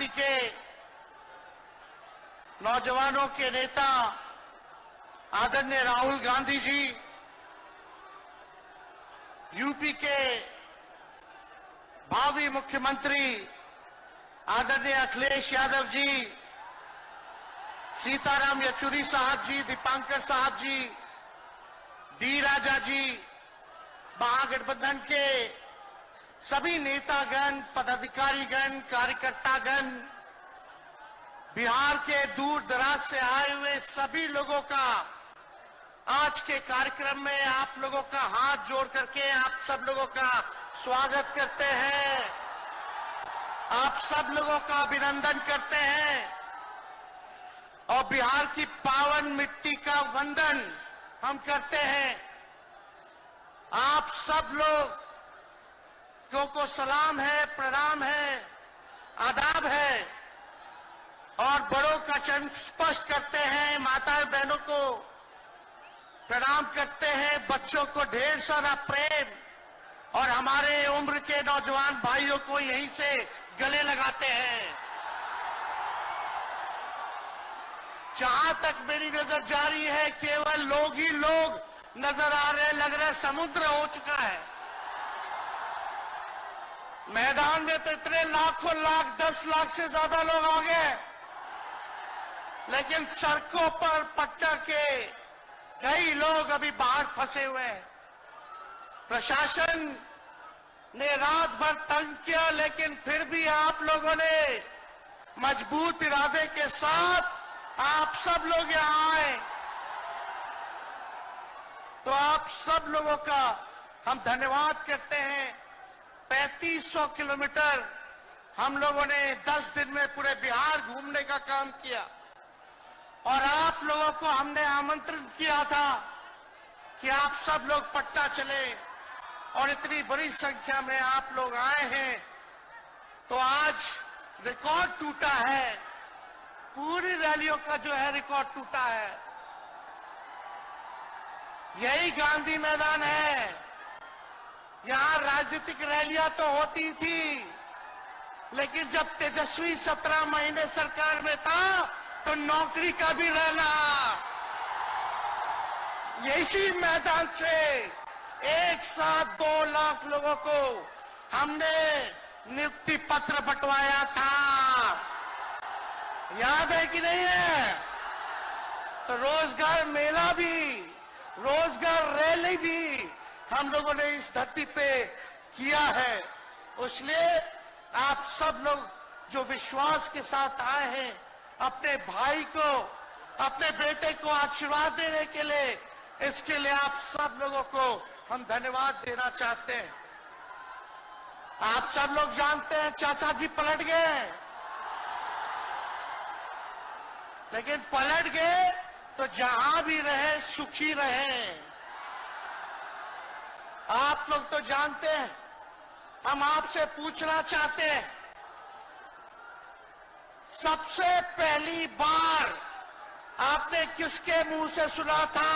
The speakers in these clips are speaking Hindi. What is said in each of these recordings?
पार्टी के नौजवानों के नेता आदरणीय राहुल गांधी जी, यूपी के भावी मुख्यमंत्री आदरणीय अखिलेश यादव जी, सीताराम येचुरी साहब जी, दीपांकर साहब जी, डी राजा जी, महागठबंधन के सभी नेतागण, पदाधिकारीगण, कार्यकर्तागण, बिहार के दूर दराज से आए हुए सभी लोगों का आज के कार्यक्रम में आप लोगों का हाथ जोड़ करके आप सब लोगों का स्वागत करते हैं, आप सब लोगों का अभिनंदन करते हैं और बिहार की पावन मिट्टी का वंदन हम करते हैं। आप सब लोगों को सलाम है, प्रणाम है, आदाब है और बड़ों का चरण स्पर्श करते हैं, माताएं बहनों को प्रणाम करते हैं, बच्चों को ढेर सारा प्रेम और हमारे उम्र के नौजवान भाइयों को यहीं से गले लगाते हैं। जहां तक मेरी नजर जा रही है केवल लोग ही लोग नजर आ रहे, लग रहा है समुद्र हो चुका है। मैदान में तो इतने लाखों लाख, 10 लाख से ज्यादा लोग आ गए, लेकिन सड़कों पर पटना के कई लोग अभी बाहर फंसे हुए हैं। प्रशासन ने रात भर तंग किया, लेकिन फिर भी आप लोगों ने मजबूत इरादे के साथ आप सब लोग यहां आए, तो आप सब लोगों का हम धन्यवाद करते हैं। 3500 किलोमीटर हम लोगों ने 10 दिन में पूरे बिहार घूमने का काम किया और आप लोगों को हमने आमंत्रण किया था कि आप सब लोग पटना चले और इतनी बड़ी संख्या में आप लोग आए हैं, तो आज रिकॉर्ड टूटा है, पूरी रैलियों का जो है रिकॉर्ड टूटा है। यही गांधी मैदान है, यहां राजनीतिक रैलियां तो होती थी, लेकिन जब तेजस्वी 17 महीने सरकार में था तो नौकरी का भी रैला यही मैदान से एक साथ 2 लाख लोगों को हमने नियुक्ति पत्र बंटवाया था, याद है कि नहीं है? तो रोजगार मेला भी, रोजगार रैली भी हम लोगों ने इस धरती पे किया है। इसलिए आप सब लोग जो विश्वास के साथ आए हैं, अपने भाई को, अपने बेटे को आशीर्वाद देने के लिए, इसके लिए आप सब लोगों को हम धन्यवाद देना चाहते हैं। आप सब लोग जानते हैं चाचा जी पलट गए, लेकिन पलट गए तो जहां भी रहे सुखी रहे। आप लोग तो जानते हैं, हम आपसे पूछना चाहते हैं, सबसे पहली बार आपने किसके मुंह से सुना था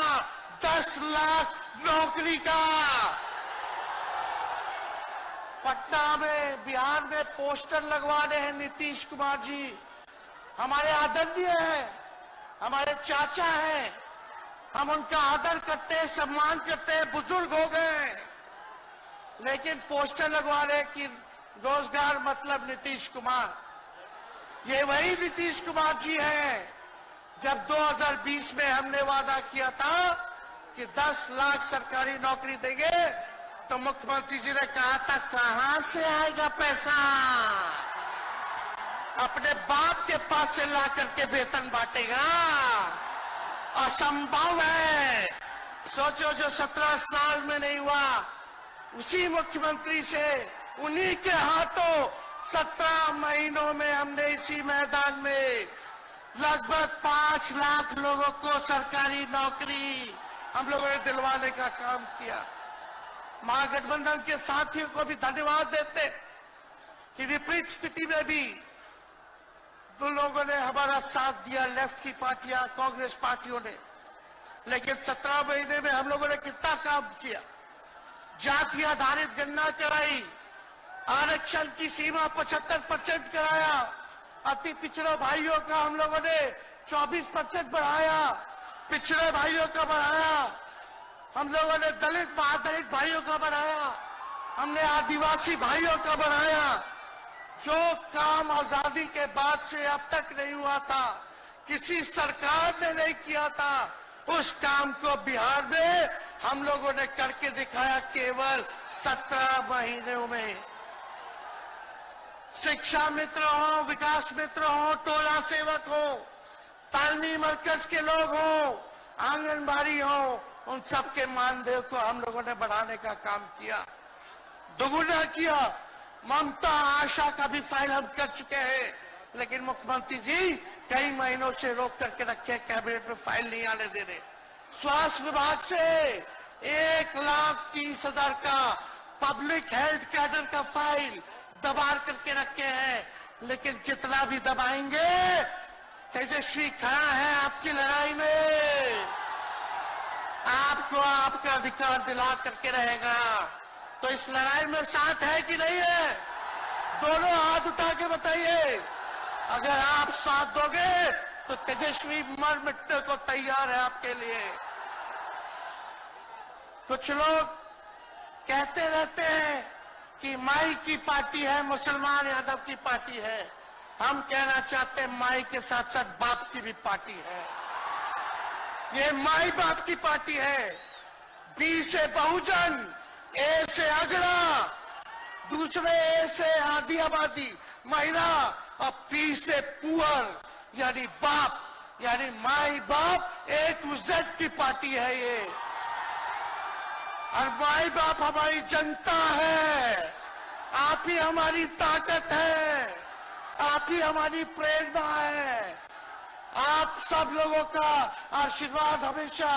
10 लाख नौकरी का? पटना में, बिहार में पोस्टर लगवाने हैं नीतीश कुमार जी, हमारे आदरणीय हैं, हमारे चाचा हैं, हम उनका आदर करते हैं, सम्मान करते हैं, बुजुर्ग हो गए, लेकिन पोस्टर लगवा रहे कि रोजगार मतलब नीतीश कुमार। ये वही नीतीश कुमार जी हैं जब 2020 में हमने वादा किया था कि 10 लाख सरकारी नौकरी देंगे, तो मुख्यमंत्री जी ने कहा था कहां से आएगा पैसा, अपने बाप के पास से ला करके वेतन बांटेगा, असंभव है। सोचो, जो 17 साल में नहीं हुआ, उसी मुख्यमंत्री से, उन्हीं के हाथों 17 महीनों में हमने इसी मैदान में लगभग 5 लाख लोगों को सरकारी नौकरी हम लोगों ने दिलवाने का काम किया। महागठबंधन के साथियों को भी धन्यवाद देते कि विपरीत स्थिति में भी तो लोगों ने हमारा साथ दिया, लेफ्ट की पार्टियां, कांग्रेस पार्टियों ने, लेकिन 17 महीने में हम लोगों ने कितना काम किया। जाति आधारित गणना कराई, आरक्षण की सीमा 75% कराया, अति पिछड़े भाइयों का हम लोगों ने 24% बढ़ाया, पिछड़े भाइयों का बढ़ाया, हम लोगों ने दलित महादलित भाइयों का बढ़ाया, हमने आदिवासी भाइयों का बढ़ाया। जो काम आजादी के बाद से अब तक नहीं हुआ था, किसी सरकार ने नहीं किया था, उस काम को बिहार में हम लोगों ने करके दिखाया केवल 17 महीनों में। शिक्षा मित्र हो, विकास मित्र हो, टोला सेवक हो, तालमी मरकज के लोग हो, आंगनबाड़ी हो, उन सबके मानदेय को हम लोगों ने बढ़ाने का काम किया, दोगुना किया। ममता आशा का भी फाइल हम कर चुके हैं, लेकिन मुख्यमंत्री जी कई महीनों से रोक करके रखे, कैबिनेट में फाइल नहीं आने दे रहे। स्वास्थ्य विभाग से 1,30,000 का पब्लिक हेल्थ कैडर का फाइल दबा करके रखे हैं, लेकिन कितना भी दबाएंगे, तेजस्वी खड़ा है आपकी लड़ाई में, आपको आपका अधिकार दिला करके रहेगा। तो इस लड़ाई में साथ है कि नहीं है? दोनों हाथ उठा के बताइए। अगर आप साथ दोगे तो तेजस्वी मर मिटने को तैयार है आपके लिए। कुछ लोग कहते रहते हैं कि माई की पार्टी है, मुसलमान यादव की पार्टी है। हम कहना चाहते हैं माई के साथ साथ बाप की भी पार्टी है। ये माई बाप की पार्टी है। बी से बहुजन, ए से अगड़ा, दूसरे ए से आदि आबादी महिला, और पी से पुअर यानी बाप, यानी माई बाप, ए टू जेड की पार्टी है ये। और माई बाप हमारी जनता है, आप ही हमारी ताकत है, आप ही हमारी प्रेरणा है। आप सब लोगों का आशीर्वाद हमेशा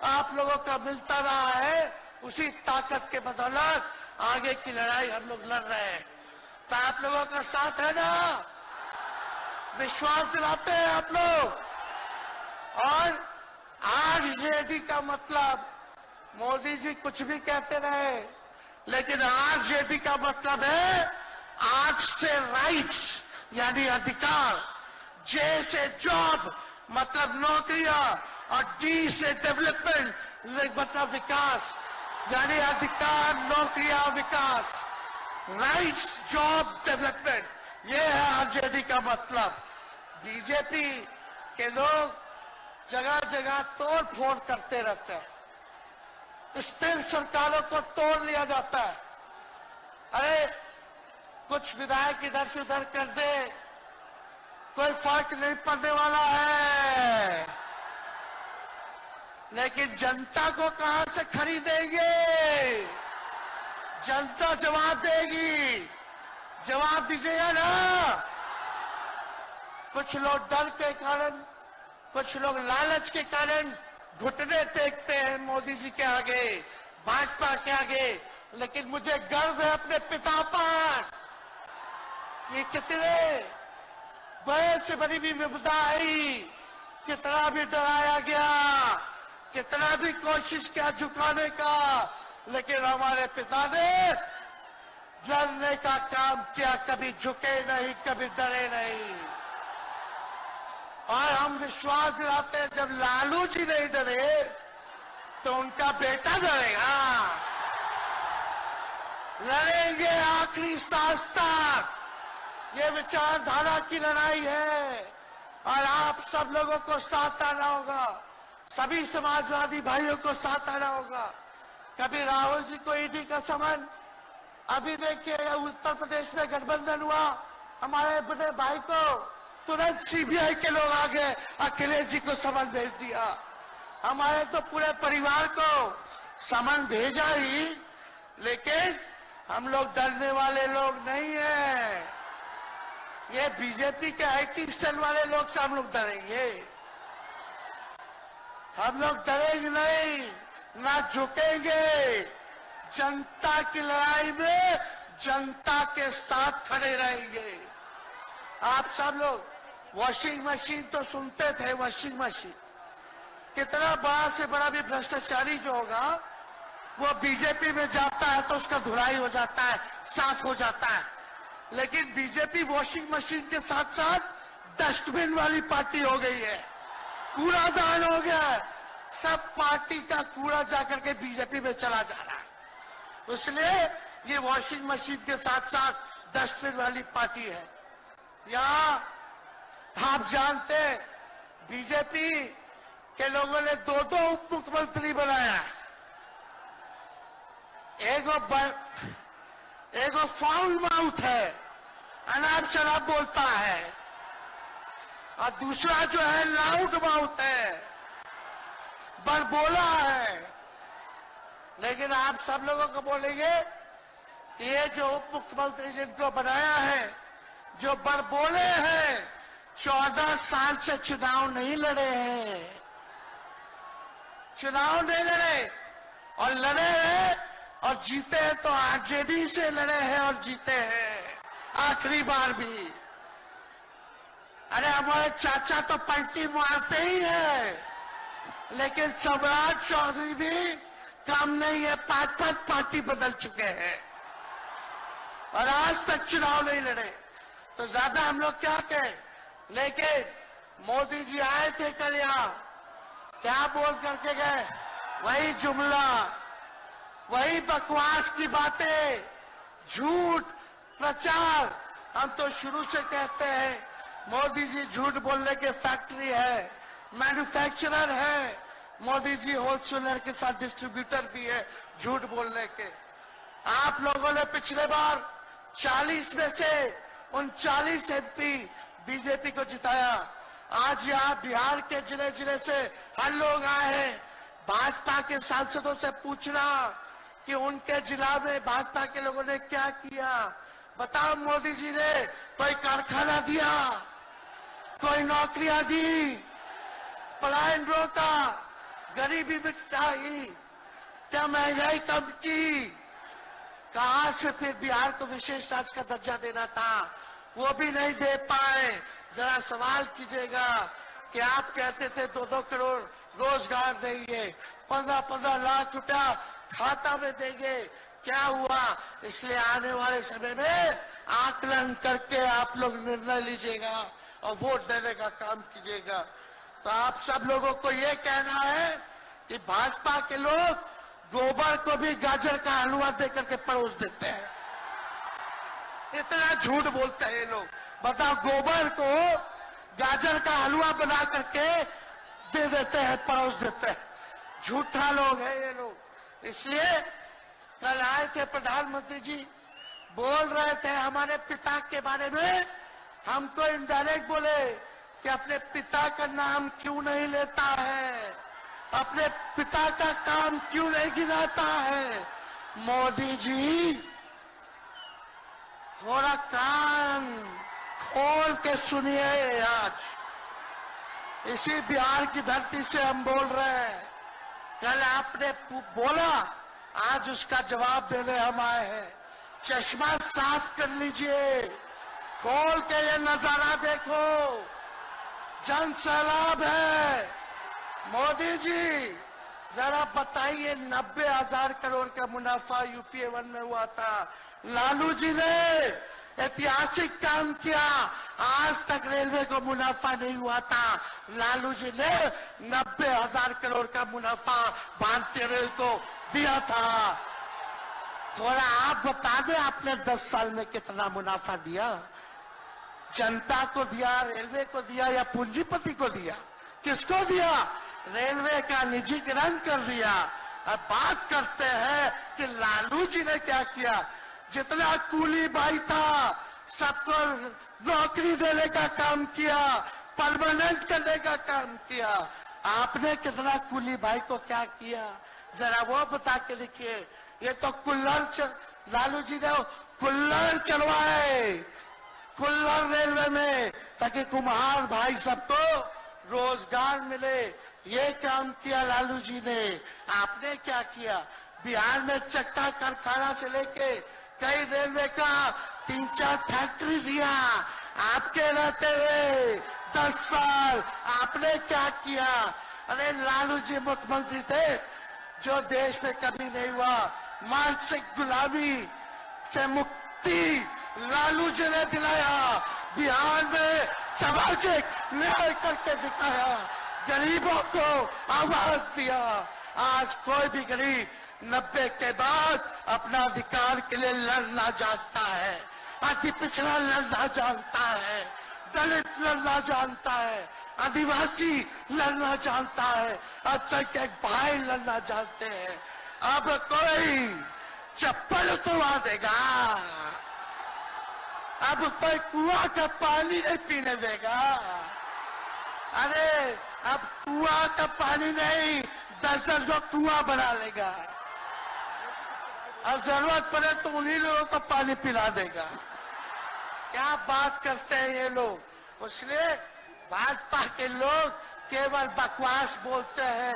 आप लोगों का मिलता रहा है, उसी ताकत के बदौलत आगे की लड़ाई हम लोग लड़ रहे हैं। तो आप लोगों का साथ है ना? विश्वास दिलाते हैं आप लोग। और आरजेडी का मतलब, मोदी जी कुछ भी कहते रहे, लेकिन आरजेडी का मतलब है आर से राइट्स यानी अधिकार, जे से जॉब मतलब नौकरियां, और डी से डेवलपमेंट मतलब विकास, यानी अधिकार, नौकरियां, विकास, राइट्स, जॉब, डेवलपमेंट, ये है आरजेडी का मतलब। बीजेपी के लोग जगह जगह तोड़ फोड़ करते रहते हैं, स्थिर सरकारों को तोड़ लिया जाता है। अरे कुछ विधायक इधर से उधर कर दे, कोई फर्क नहीं पड़ने वाला है, लेकिन जनता को कहां से खरीदेंगे? जनता जवाब देगी, जवाब दीजिएगा ना। कुछ लोग डर के कारण, कुछ लोग लालच के कारण घुटने टेकते हैं मोदी जी के आगे, भाजपा के आगे, लेकिन मुझे गर्व है अपने पिता पर। ये कितने बड़े से बड़ी भी विपदा आई, कितना भी डराया गया, कितना भी कोशिश किया झुकाने का, लेकिन हमारे पिता ने लड़ने का काम किया, कभी झुके नहीं, कभी डरे नहीं। और हम विश्वास दिलाते हैं, जब लालू जी नहीं डरे तो उनका बेटा डरेगा। लड़ेंगे आखिरी सांस तक, ये विचारधारा की लड़ाई है, और आप सब लोगों को साथ आना होगा, सभी समाजवादी भाइयों को साथ आना होगा। कभी राहुल जी को ईडी का समन, अभी देखिए उत्तर प्रदेश में गठबंधन हुआ, हमारे बड़े भाई को तुरंत सीबीआई के लोग आ गए, अखिलेश जी को समन भेज दिया। हमारे तो पूरे परिवार को समन भेजा ही, लेकिन हम लोग डरने वाले लोग नहीं हैं। ये बीजेपी के आईटी सेल वाले लोग से हम लोग डरेंगे? हम लोग डरेंगे नहीं, ना झुकेंगे। जनता की लड़ाई में जनता के साथ खड़े रहेंगे। आप सब लोग वॉशिंग मशीन तो सुनते थे, वॉशिंग मशीन, कितना बड़ा से बड़ा भी भ्रष्टाचारी जो होगा वो बीजेपी में जाता है तो उसका धुलाई हो जाता है, साफ हो जाता है। लेकिन बीजेपी वॉशिंग मशीन के साथ साथ डस्टबिन वाली पार्टी हो गई है, कूड़ादान हो गया है, सब पार्टी का कूड़ा जाकर के बीजेपी में चला जा रहा है। इसलिए ये वॉशिंग मशीन के साथ साथ डस्टबिन वाली पार्टी है। यहाँ आप जानते हैं बीजेपी के लोगों ने दो उप मुख्यमंत्री बनाया, एगो फाउल माउथ है, अनाप शराब बोलता है, और दूसरा जो है लाउड माउथ है, बड़बोला है। लेकिन आप सब लोगों को बोलेंगे कि ये जो उप मुख्यमंत्री जिनको बनाया है, जो बड़बोले हैं, 14 साल से चुनाव नहीं लड़े हैं, चुनाव नहीं लड़े, और लड़े हैं और जीते हैं तो आरजेडी से लड़े हैं और जीते हैं आखिरी बार भी। अरे हमारे चाचा तो पलटी मारते ही है, लेकिन सम्राट चौधरी भी काम नहीं है, 5 पार्टी बदल चुके हैं और आज तक चुनाव नहीं लड़े। तो ज्यादा हम लोग क्या कहें, लेकिन मोदी जी आए थे कल यहाँ, क्या बोल करके गए, वही जुमला, वही बकवास की बातें, झूठ प्रचार। हम तो शुरू से कहते हैं मोदी जी झूठ बोलने के फैक्ट्री है, मैन्युफैक्चरर है, मोदी जी होलसेलर के साथ डिस्ट्रीब्यूटर भी है झूठ बोलने के। आप लोगों ने पिछले बार 40 में से 39 एमपी बीजेपी को जिताया। आज यहाँ बिहार के जिले जिले से हर लोग आए हैं भाजपा के सांसदों से पूछना कि उनके जिला में भाजपा के लोगों ने क्या किया। बताओ, मोदी जी ने कोई कारखाना दिया, कोई नौकरियां दी, पलायन रोका, गरीबी मिटाई, क्या महंगाई कम की? कहां से फिर बिहार को विशेष राज्य का दर्जा देना था, वो भी नहीं दे पाए। जरा सवाल कीजिएगा कि आप कहते थे 2-2 करोड़ रोजगार देंगे, 15-15 लाख रुपया खाता में देंगे, क्या हुआ? इसलिए आने वाले समय में आकलन करके आप लोग निर्णय लीजिएगा और वोट देने का काम कीजिएगा। तो आप सब लोगों को ये कहना है कि भाजपा के लोग गोबर को भी गाजर का हलवा देकर के परोस देते हैं। इतना झूठ बोलते हैं ये लोग। बताओ, गोबर को गाजर का हलवा बना करके दे देते हैं, परोस देते हैं। झूठा लोग हैं ये लोग। इसलिए कल आए थे प्रधानमंत्री जी, बोल रहे थे हमारे पिता के बारे में, हमको इनडायरेक्ट बोले कि अपने पिता का नाम क्यों नहीं लेता है, अपने पिता का काम क्यों नहीं गिनाता है। मोदी जी, थोड़ा कान खोल के सुनिए। आज इसी बिहार की धरती से हम बोल रहे हैं, कल आपने बोला, आज उसका जवाब देने हम आए हैं। चश्मा साफ कर लीजिए, खोल के ये नजारा देखो, जन सैलाब है। मोदी जी, जरा बताइए, 90,000 करोड़ का मुनाफा यूपीए 1 में हुआ था। लालू जी ने ऐतिहासिक काम किया, आज तक रेलवे को मुनाफा नहीं हुआ था। लालू जी ने 90,000 करोड़ का मुनाफा भारतीय रेल को दिया था। थोड़ा आप बता दें, आपने 10 साल में कितना मुनाफा दिया? जनता को दिया, रेलवे को दिया, या पूंजीपति को दिया? किसको दिया? रेलवे का निजीकरण कर दिया। अब बात करते हैं कि लालू जी ने क्या किया। जितना कूली भाई था सबको नौकरी देने का काम किया, परमानेंट करने का काम किया। आपने कितना कूली भाई को क्या किया, जरा वो बता के देखिए। ये तो लालू जी ने कुल्लर चलवाए, कुल्लर रेलवे में, ताकि कुम्हार भाई सबको रोजगार मिले। ये काम किया लालू जी ने। आपने क्या किया? बिहार में चक्का कारखाना से लेके कई रेलवे का 3-4 फैक्ट्री दिया। आपके रहते हुए 10 साल आपने क्या किया? अरे लालू जी मुख्यमंत्री थे जो देश में कभी नहीं हुआ। मानसिक गुलामी से मुक्ति लालू जी ने दिलाया। बिहार में सामाजिक न्याय करके दिखाया, गरीबों को आवाज दिया। आज कोई भी गरीब 90 के बाद अपना अधिकार के लिए लड़ना जानता है, अति पिछड़ा लड़ना जानता है, दलित लड़ना जानता है, आदिवासी लड़ना जानता है, अल्पसंख्यक भाई लड़ना जानते हैं। अब कोई चप्पल उतरवा देगा, अब कोई कुआं का पानी नहीं पीने देगा। अरे अब कुआं का पानी नहीं, 10-10 को कुआं बना लेगा और जरूरत पड़े तो उन्हीं लोगों को पानी पिला देगा। क्या बात करते हैं ये लोग। इसलिए भाजपा के लोग केवल बकवास बोलते हैं,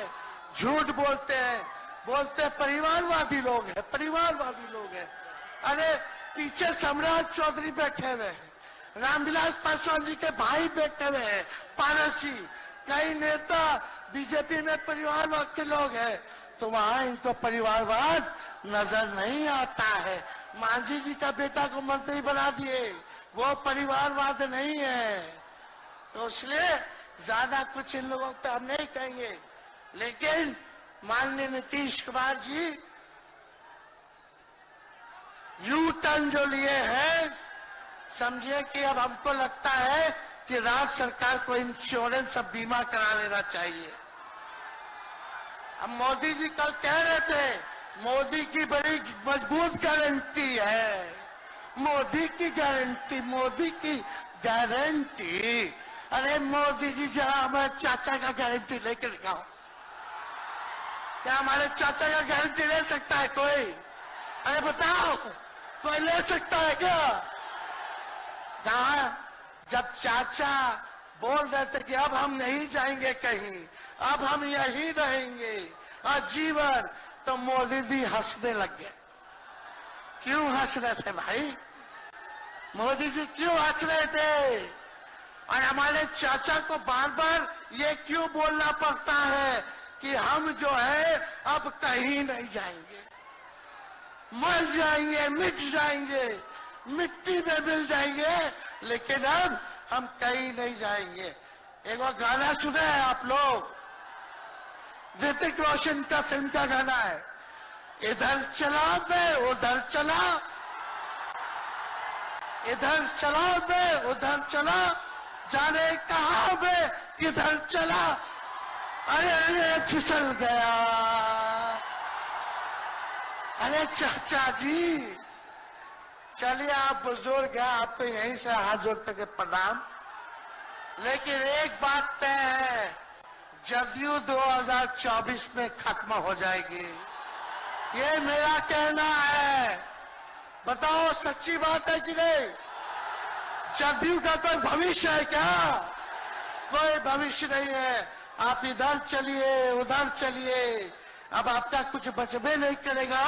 झूठ बोलते हैं, बोलते परिवारवादी लोग हैं, परिवारवादी लोग हैं। अरे पीछे सम्राट चौधरी बैठे हुए हैं, रामविलास पासवान जी के भाई बैठे हुए हैं, पारस जी, कई नेता बीजेपी में परिवारवाद के लोग हैं, तो वहां इनको परिवारवाद नजर नहीं आता है। मांझी जी का बेटा को मंत्री बना दिए, वो परिवारवाद नहीं है। तो इसलिए ज्यादा कुछ इन लोगों पे हम नहीं कहेंगे, लेकिन माननीय नीतीश कुमार जी यू टर्न जो लिए हैं, समझिए कि अब हमको लगता है कि राज्य सरकार को इंश्योरेंस और बीमा करा लेना चाहिए। अब मोदी जी कल कह रहे थे मोदी की बड़ी मजबूत गारंटी है, मोदी की गारंटी, मोदी की गारंटी। अरे मोदी जी जरा हमारे चाचा का गारंटी लेके दिखाओ। क्या हमारे चाचा का गारंटी ले सकता है कोई? अरे बताओ, कोई ले सकता है क्या? कहा जब चाचा बोल रहे थे कि अब हम नहीं जाएंगे कहीं, अब हम यहीं रहेंगे आजीवन, तो मोदी जी हंसने लग गए। क्यों हंस रहे थे भाई? मोदी जी क्यों हंस रहे थे? और हमारे चाचा को बार बार ये क्यों बोलना पड़ता है कि हम जो है अब कहीं नहीं जाएंगे, मर जाएंगे, मिट जाएंगे, मिट्टी में मिल जाएंगे, लेकिन अब हम कहीं नहीं जाएंगे। एक बार गाना सुने हैं आप लोग, ऋतिक रोशन का फिल्म का गाना है, इधर चला मैं उधर चला, इधर चला मैं उधर चला, जाने कहां मैं इधर चला, अरे अरे फिसल गया। अरे चाचा जी, चलिए आप बुजुर्ग हैं, आपको यहीं से हाथ जोड़ करके प्रणाम। लेकिन एक बात तय है, जदयू 2024 में खत्म हो जाएगी, ये मेरा कहना है। बताओ सच्ची बात है कि नहीं? जदयू का कोई भविष्य है क्या? कोई भविष्य नहीं है। आप इधर चलिए उधर चलिए, अब आपका कुछ बचबे नहीं करेगा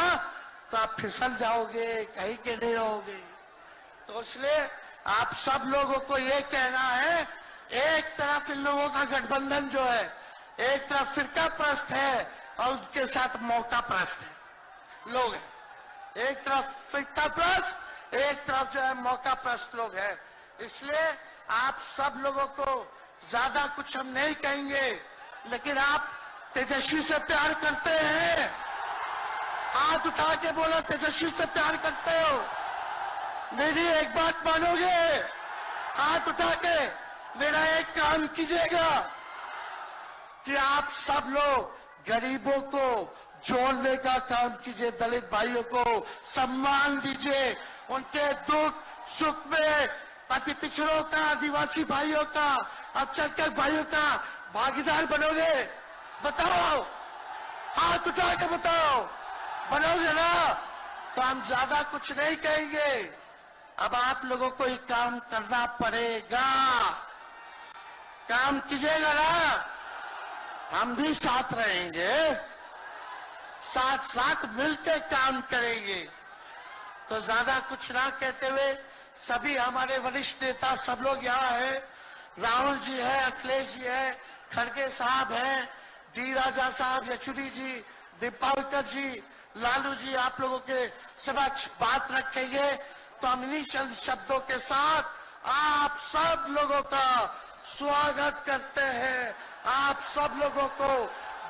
तो आप फिसल जाओगे, कहीं के नहीं रहोगे। तो इसलिए आप सब लोगों को ये कहना है, एक तरफ इन लोगों का गठबंधन जो है, एक तरफ फिरका प्रस्त है और उनके साथ मौका प्रस्त है लोग हैं। एक तरफ फिरका प्रस्त, एक तरफ जो है मौका प्रस्त लोग हैं। इसलिए आप सब लोगों को ज्यादा कुछ हम नहीं कहेंगे, लेकिन आप तेजस्वी से प्यार करते हैं? हाथ उठा के बोलो, तेजस्वी से प्यार करते हो? मेरी एक बात मानोगे? हाथ उठा के मेरा एक काम कीजिएगा कि आप सब लोग गरीबों को जोड़ने का काम कीजिए, दलित भाइयों को सम्मान दीजिए, उनके दुख सुख में अति पिछड़ों का, आदिवासी भाइयों का, अल्पसंख्यक भाइयों का भागीदार बनोगे? बताओ, हाथ उठा के बताओ, बनोगे ना? तो हम ज्यादा कुछ नहीं कहेंगे। अब आप लोगों को ये काम करना पड़ेगा, काम कीजिएगा ना? हम भी साथ रहेंगे, साथ साथ मिलकर काम करेंगे। तो ज्यादा कुछ ना कहते हुए, सभी हमारे वरिष्ठ नेता सब लोग यहाँ हैं, राहुल जी है, अखिलेश जी है, खड़गे साहब हैं, डी राजा साहब, येचुरी जी, दीपावकर जी, लालू जी आप लोगों के समक्ष बात रखेंगे। तो हम इन्हीं चंद शब्दों के साथ आप सब लोगों का स्वागत करते हैं। आप सब लोगों को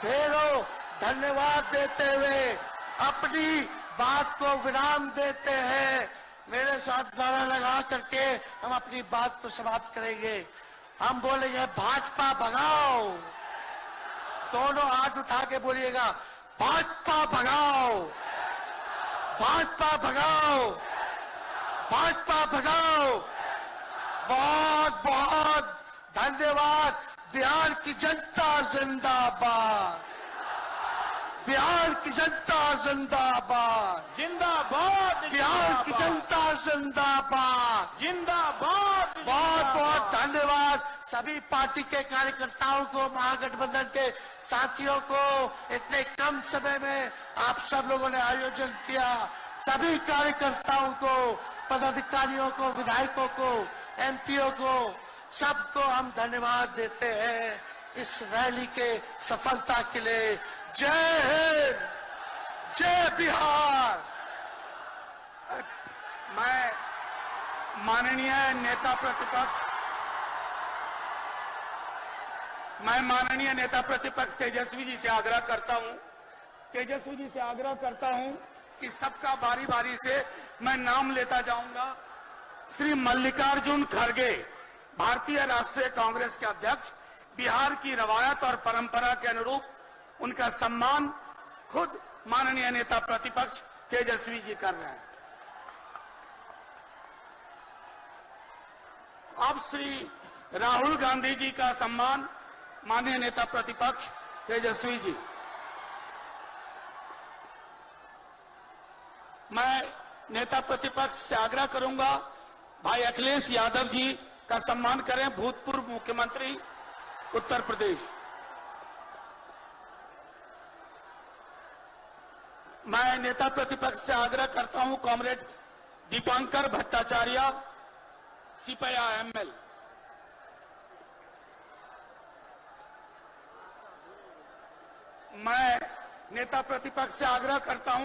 ढेरों धन्यवाद देते हुए अपनी बात को विराम देते हैं। मेरे साथ नारा लगा करके हम अपनी बात को समाप्त करेंगे। हम बोलेंगे भाजपा भगाओ। दोनों हाथ उठा के बोलिएगा भाजपा भगाओ, भाजपा भगाओ, भाजपा भगाओ। बहुत बहुत धन्यवाद। बिहार की जनता जिंदाबाद, बिहार की जनता जिंदाबाद, जिंदाबाद, बिहार की जनता जिंदाबाद, जिंदाबाद। बहुत बहुत धन्यवाद सभी पार्टी के कार्यकर्ताओं को, महागठबंधन के साथियों को। इतने कम समय में आप सब लोगों ने आयोजन किया। सभी कार्यकर्ताओं को, पदाधिकारियों को, विधायकों को, एमपीओ को, सबको हम धन्यवाद देते हैं इस रैली के सफलता के लिए। जय हिंद, जय बिहार। मैं माननीय नेता प्रतिपक्ष तेजस्वी जी से आग्रह करता हूं कि सबका बारी बारी से मैं नाम लेता जाऊंगा। श्री मल्लिकार्जुन खड़गे, भारतीय राष्ट्रीय कांग्रेस के अध्यक्ष, बिहार की रवायत और परंपरा के अनुरूप उनका सम्मान खुद माननीय नेता प्रतिपक्ष तेजस्वी जी कर रहे हैं। अब श्री राहुल गांधी जी का सम्मान माननीय नेता प्रतिपक्ष तेजस्वी जी। मैं नेता प्रतिपक्ष से आग्रह करूंगा भाई अखिलेश यादव जी का सम्मान करें, भूतपूर्व मुख्यमंत्री उत्तर प्रदेश। मैं नेता प्रतिपक्ष से आग्रह करता हूं कॉमरेड दीपांकर भट्टाचार्य, सिपया एमएल। मैं नेता प्रतिपक्ष से आग्रह करता हूं